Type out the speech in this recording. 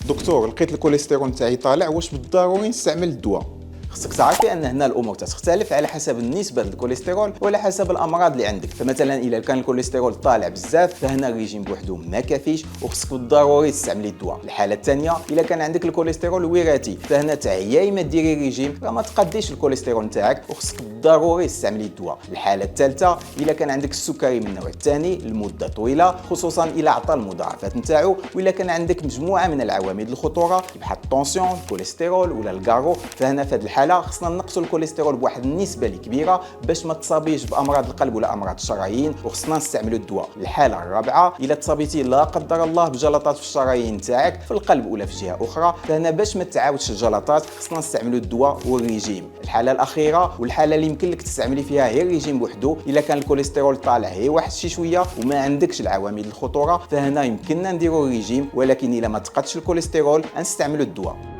دكتور، لقيت الكوليسترول تاعي طالع، واش بالضروري نستعمل الدواء؟ خصك تعرفي ان هنا الامور تختلف على حسب النسبه ديال الكوليسترول وعلى حسب الامراض اللي عندك. فمثلا اذا كان الكوليسترول طالع بزاف فهنا الريجيم بوحدو ما كافيش وخصك بالضروري تستعملي الدواء. الحاله الثانيه اذا كان عندك الكوليسترول وراثي فهنا تعياي ما ديري ريجيم راه ما تقديش الكوليسترول نتاعك وخصك بالضروري تستعملي الدواء. الحاله الثالثه اذا كان عندك السكري من النوع الثاني لمده طويله خصوصا الى عطى المضاعفات نتاعو، واذا كان عندك مجموعه من العوامل الخطوره بحال الطونسيون، الكوليسترول ولا الكارو، فهنا في هذه الحاله خصنا نقصوا الكوليسترول بواحد النسبه اللي كبيره باش ما تصابيش بامراض القلب ولا امراض الشرايين، وخصنا نستعملوا الدواء. الحاله الرابعه الا تصابيتي لا قدر الله بجلطات في الشرايين تاعك في القلب ولا في جهه اخرى، فهنا باش ما تعاودش الجلطات خصنا نستعملوا الدواء والريجيم. الحاله الاخيره والحاله اللي يمكن لك تستعملي فيها هي الريجيم بوحدو الا كان الكوليسترول طالع هي واحد شي شويه وما عندكش العوامل الخطوره، فهنا يمكننا نديروا الريجيم، ولكن الا ما تقدش الكوليسترول نستعملوا الدواء.